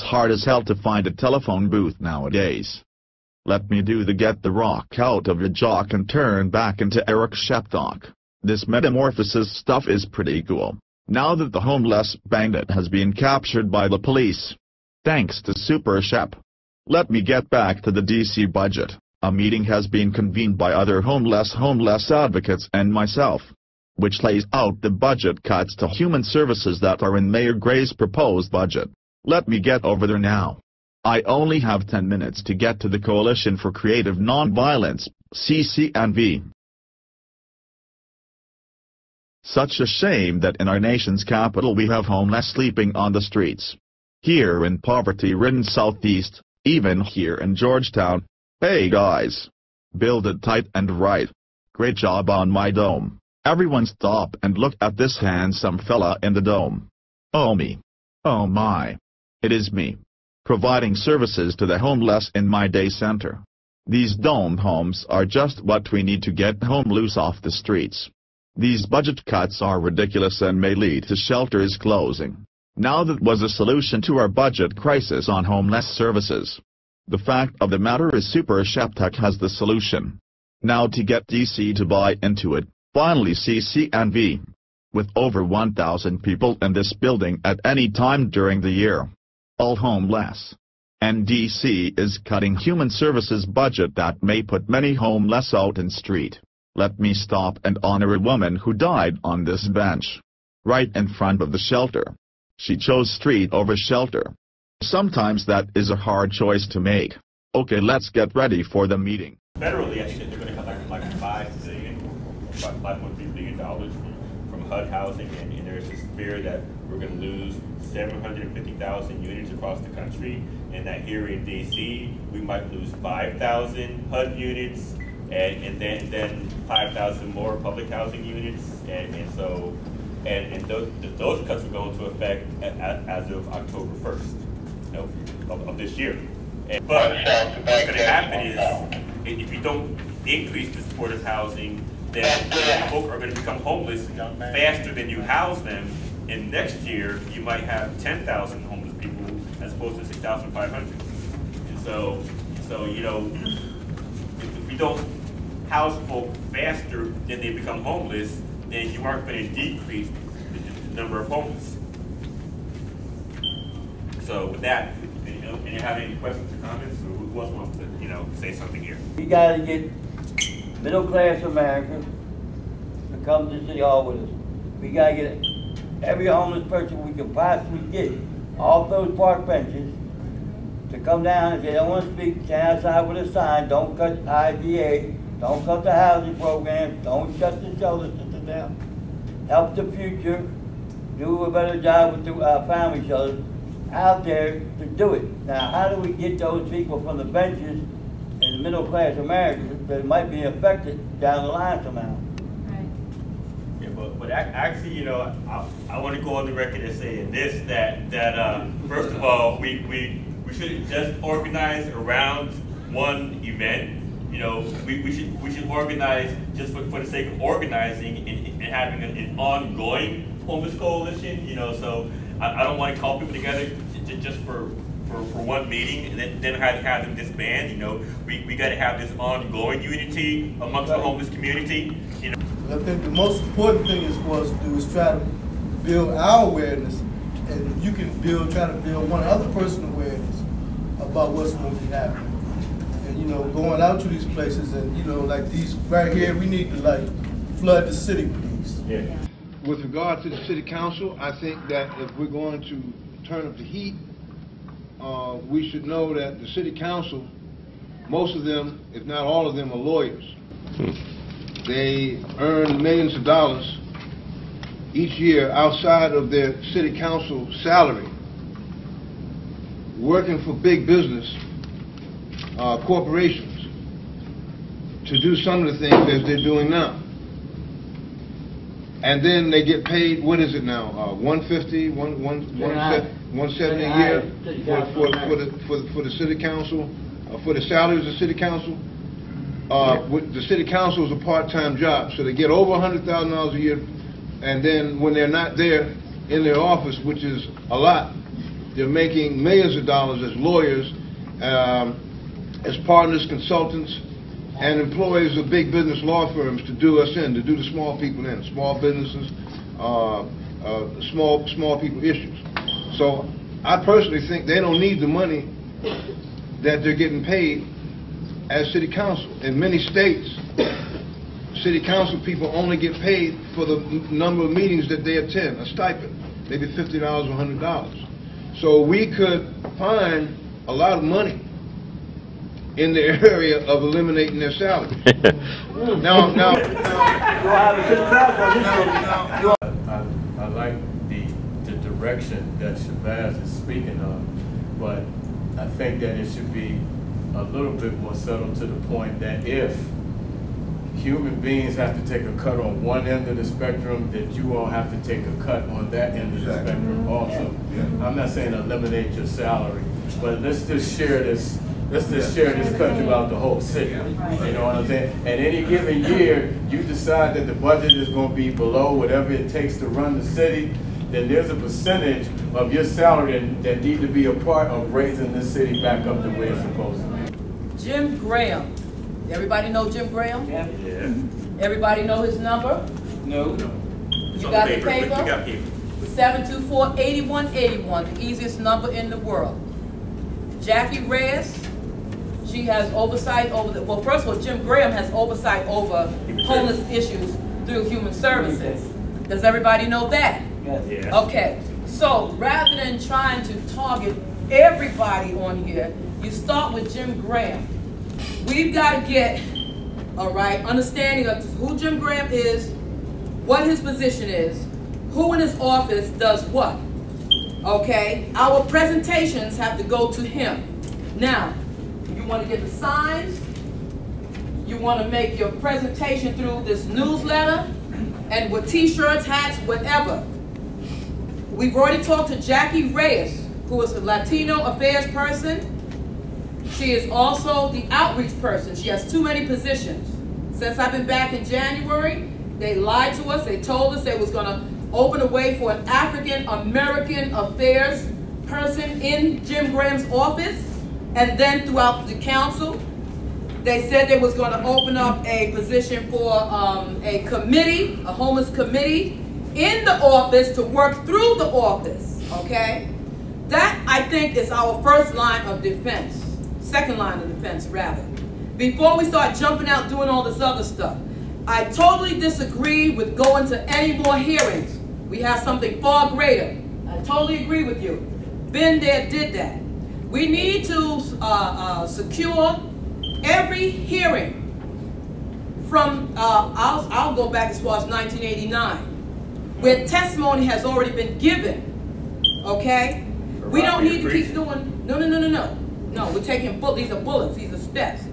hard as hell to find a telephone booth nowadays. Let me do the get the rock out of your jock and turn back into Eric Sheptock. This metamorphosis stuff is pretty cool, now that the homeless bandit has been captured by the police. Thanks to Super Shep. Let me get back to the DC budget. A meeting has been convened by other homeless advocates and myself, which lays out the budget cuts to human services that are in Mayor Gray's proposed budget. Let me get over there now. I only have 10 minutes to get to the Coalition for Creative Nonviolence, CCNV. Such a shame that in our nation's capital we have homeless sleeping on the streets. Here in poverty-ridden Southeast, even here in Georgetown. Hey guys. Build it tight and right. Great job on my dome. Everyone stop and look at this handsome fella in the dome. Oh me. Oh my. It is me. Providing services to the homeless in my day center. These domed homes are just what we need to get home loose off the streets. These budget cuts are ridiculous and may lead to shelters closing. Now that was a solution to our budget crisis on homeless services. The fact of the matter is Super Sheptock has the solution. Now to get DC to buy into it, finally CCNV. With over 1,000 people in this building at any time during the year. All homeless. And DC is cutting human services budget that may put many homeless out in street. Let me stop and honor a woman who died on this bench. Right in front of the shelter. She chose street over shelter. Sometimes that is a hard choice to make. Okay, let's get ready for the meeting. Federally, I think they're going to cut like $5 billion, about $5.3 billion from HUD housing, and there's this fear that we're going to lose 750,000 units across the country, and that here in DC, we might lose 5,000 HUD units, and then 5,000 more public housing units, and those cuts are going to affect as of October 1st. Of this year. But what's going to happen is, if you don't increase the supportive housing, then folk are going to become homeless faster than you house them. And next year, you might have 10,000 homeless people as opposed to 6,500. And so if we don't house folk faster than they become homeless, then you aren't going to decrease the number of homeless. So with that, do you have any questions or comments, or who else wants to, say something here? We got to get middle-class America to come to City Hall with us. We got to get every homeless person we can possibly get off those park benches to come down. If they don't want to speak, stand outside with a sign. Don't cut IDA. Don't cut the housing program. Don't shut the shelter system down. Help the future. Do a better job with the family shelters out there to do it. Now, how do we get those people from the benches in the middle class America that might be affected down the line somehow? Right. Yeah, but actually, I want to go on the record as saying this, that first of all, we shouldn't just organize around one event. We should organize just for the sake of organizing and having an ongoing homeless coalition. So I don't want to call people together just for one meeting and then have them disband. We got to have this ongoing unity amongst the homeless community. I think the most important thing is for us to do is try to build our awareness, and you can try to build one other person's awareness about what's going to be happening. And going out to these places, and like these right here, we need to flood the city with these. Yeah. With regard to the city council, I think that if we're going to turn up the heat, we should know that the city council, most of them, if not all of them, are lawyers. They earn millions of dollars each year outside of their city council salary, working for big business corporations to do some of the things as they're doing now. And then they get paid, what is it now, $150, $170 a year for the city council, for the salaries of the city council. The city council is a part-time job, so they get over $100,000 a year, and then when they're not there in their office, which is a lot, They're making millions of dollars as lawyers, as partners, consultants, and employees of big business law firms to do us in, to do the small people in, small businesses, small people issues. So I personally think they don't need the money that they're getting paid as city council. In many states, city council people only get paid for the number of meetings that they attend, a stipend, maybe $50 or $100. So we could find a lot of money in the area of eliminating their salaries. I like the direction that Shabazz is speaking of, but I think that it should be a little bit more subtle to the point that if human beings have to take a cut on one end of the spectrum, that you all have to take a cut on that end of the spectrum also. I'm not saying eliminate your salary, but let's just share this. Let's just share this cut throughout the whole city. You know what I'm saying? At any given year, you decide that the budget is going to be below whatever it takes to run the city, then there's a percentage of your salary that need to be a part of raising this city back up the way it's supposed to be. Jim Graham. Everybody know Jim Graham? Yeah. Everybody know his number? No. You got the paper? You got paper. 724-8181, the easiest number in the world. Jackie Reyes, she has oversight over the, well, first of all, Jim Graham has oversight over homeless issues through Human Services. Does everybody know that? Yes. Okay, so rather than trying to target everybody on here, you start with Jim Graham. We've got to get, all right, understanding of who Jim Graham is, what his position is, who in his office does what. Okay, our presentations have to go to him. Now, you want to get the signs, you want to make your presentation through this newsletter, and with t-shirts, hats, whatever. We've already talked to Jackie Reyes, who is a Latino affairs person. She is also the outreach person. She has too many positions. Since I've been back in January, they lied to us. They told us they was going to open a way for an African American affairs person in Jim Graham's office, and then throughout the council. They said they was going to open up a position for a committee, a homeless committee in the office to work through the office, okay? That, I think, is our first line of defense, second line of defense, rather. Before we start jumping out doing all this other stuff, I totally disagree with going to any more hearings. We have something far greater. I totally agree with you. Been there, did that. We need to secure every hearing from, I'll go back as far as 1989, where testimony has already been given, okay? We don't need to keep doing, no, we're taking, these are bullets, these are steps.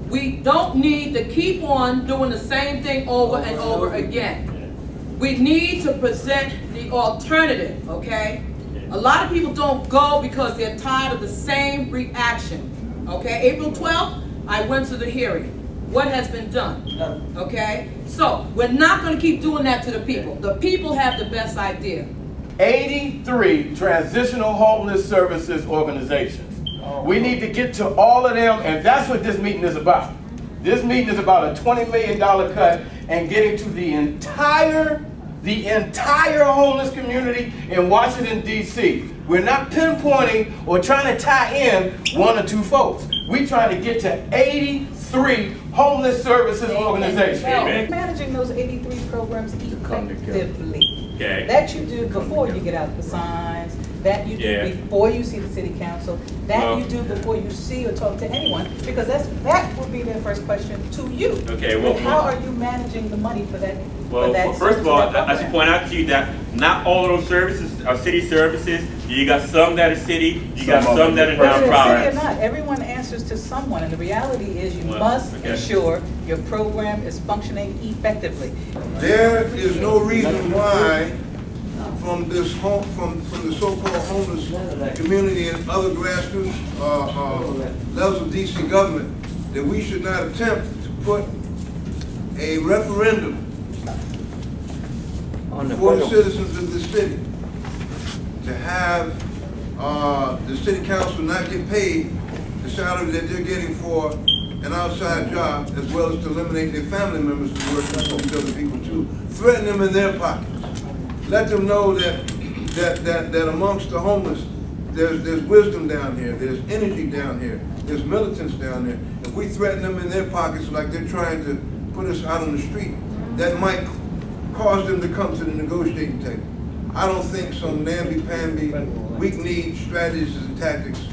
We don't need to keep on doing the same thing over and over again. We need to present the alternative, okay? A lot of people don't go because they're tired of the same reaction, okay? April 12th, I went to the hearing. What has been done, okay? So, we're not going to keep doing that to the people. The people have the best idea. 83 transitional homeless services organizations. We need to get to all of them, and that's what this meeting is about. This meeting is about a $20 million cut and getting to the entire homeless community in Washington, D.C. We're not pinpointing or trying to tie in one or two folks. We're trying to get to 83 homeless services organizations. Managing those 83 programs effectively. Okay. That you do before you get out the signs, that you do before you see the city council, that you do before you see or talk to anyone, because that would be their first question to you. Okay, well, how are you managing the money for that? Well, first of all, I should point out to you that not all of those services are city services. You got some that are city, you got some that are nonprofit. City or not, everyone answers to someone, and the reality is you must ensure your program is functioning effectively. There is no reason why from the so-called homeless community and other grassroots levels of DC government that we should not attempt to put a referendum for the citizens of the city to have the city council not get paid the salary that they're getting for an outside job, as well as to eliminate their family members from working for these other people too. Threaten them in their pockets. Let them know that amongst the homeless, there's wisdom down here, there's energy down here, there's militants down there. If we threaten them in their pockets like they're trying to put us out on the street, that might cause them to come to the negotiating table. I don't think some namby-pamby, weak-kneed strategies and tactics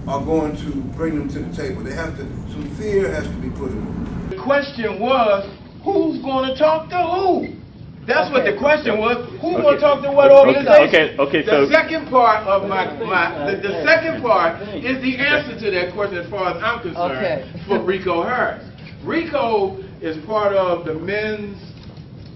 are going to bring them to the table. They have to, some fear has to be put in them. The question was, who's going to talk to who? That's what the question was. Who's going to talk to what organization? The second part of the second part is the answer to that question as far as I'm concerned for Rico Harris. Rico is part of the Men's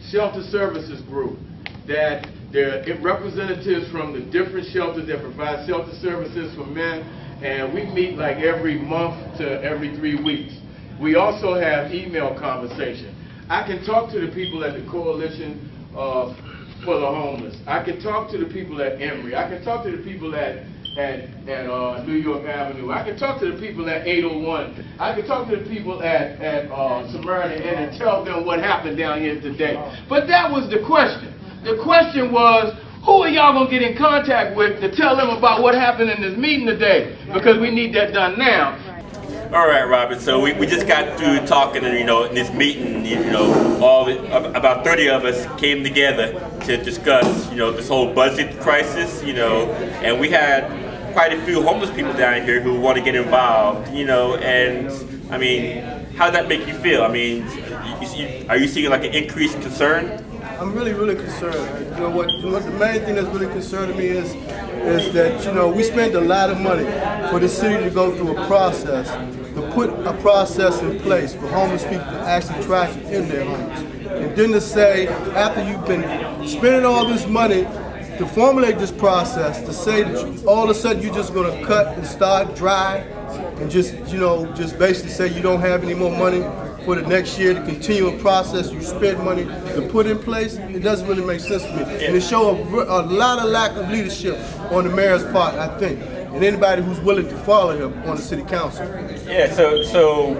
Shelter Services Group, that they're representatives from the different shelters that provide shelter services for men, and we meet like every month to every 3 weeks. We also have email conversation. I can talk to the people at the Coalition for the Homeless. I can talk to the people at Emory. I can talk to the people at New York Avenue. I can talk to the people at 801. I can talk to the people at Samaritan Inn and tell them what happened down here today. But that was the question. The question was, who are y'all going to get in contact with to tell them about what happened in this meeting today? Because we need that done now. All right, Robert. So we just got through talking, and in this meeting, about 30 of us came together to discuss, this whole budget crisis, and we had quite a few homeless people down here who want to get involved, and I mean, how did that make you feel? I mean, are you seeing like an increased concern? I'm really, really concerned. What the main thing that's really concerning me is that, we spend a lot of money for the city to go through a process, to put a process in place for homeless people to actually try to end their homes. And then to say, after you've been spending all this money to formulate this process, to say that all of a sudden you're just going to cut and start dry and just basically say you don't have any more money for the next year to continue a process you spent money to put in place, it doesn't really make sense to me. And it shows a lot of lack of leadership on the mayor's part, I think, and anybody who's willing to follow him on the city council. Yeah, so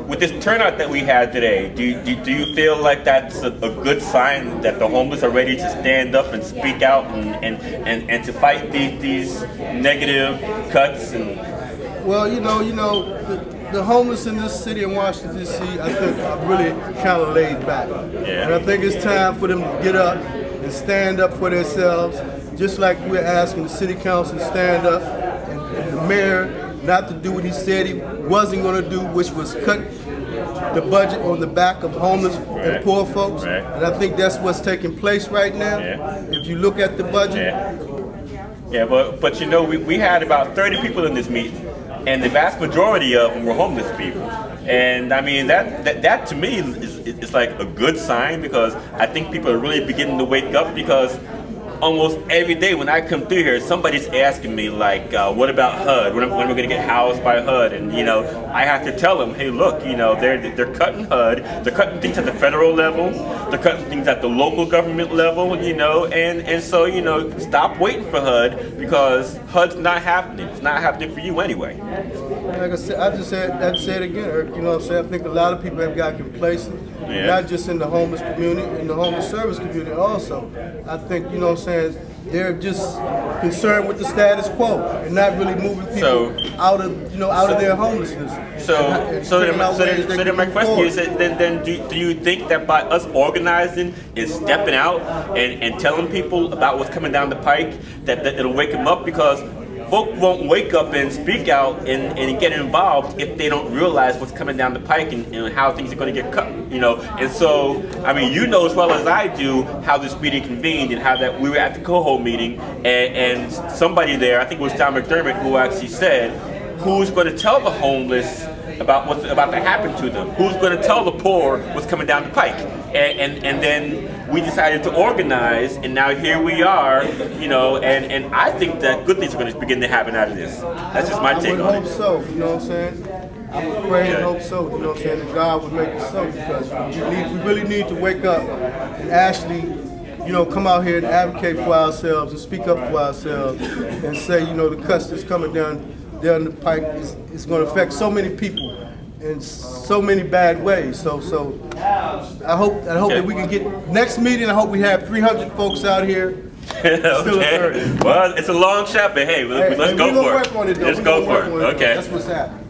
with this turnout that we had today, do you feel like that's a good sign that the homeless are ready to stand up and speak out and to fight these negative cuts? Well, the homeless in this city in Washington, D.C., I think are really kind of laid back. Yeah. And I think it's time for them to get up and stand up for themselves, just like we're asking the city council to stand up and the mayor not to do what he said he wasn't going to do, which was cut the budget on the back of homeless and poor folks. Right. And I think that's what's taking place right now. Yeah. If you look at the budget. Yeah, but we had about 30 people in this meeting, and the vast majority of them were homeless people. And I mean, that to me is like a good sign, because I think people are really beginning to wake up, because almost every day when I come through here, somebody's asking me like, what about HUD? When are we going to get housed by HUD? And I have to tell them, hey, look, they're cutting HUD, they're cutting things at the federal level, they're cutting things at the local government level, and so stop waiting for HUD, because HUD's not happening. It's not happening for you anyway. Like I said, I said it again, Eric. I think a lot of people have got complacent. Yeah. Not just in the homeless community, in the homeless service community also. I think, they're just concerned with the status quo and not really moving people out of their homelessness. So then my question is, then do you think that by us organizing and stepping out and telling people about what's coming down the pike, that it'll wake them up? Because folk won't wake up and speak out and get involved if they don't realize what's coming down the pike and how things are going to get cut, And so, I mean, as well as I do how this meeting convened, and how that we were at the Coho meeting, and somebody there, I think it was Tom McDermott, who actually said, who's going to tell the homeless about what's about to happen to them? Who's going to tell the poor what's coming down the pike? And then we decided to organize, and now here we are, and I think that good things are going to begin to happen out of this. That's just my take on it. I would hope so, you know what I'm saying? I would pray and hope so, you know what I'm saying, that God would make it so, because we really need to wake up and actually come out here and advocate for ourselves and speak up for ourselves and say, the cuts that's coming down the pike is going to affect so many people in so many bad ways. So I hope that we can get next meeting. I hope we have 300 folks out here. Okay. Well, it's a long shot, but hey, let's go for it. Let's go for it. Okay. That's what's happening.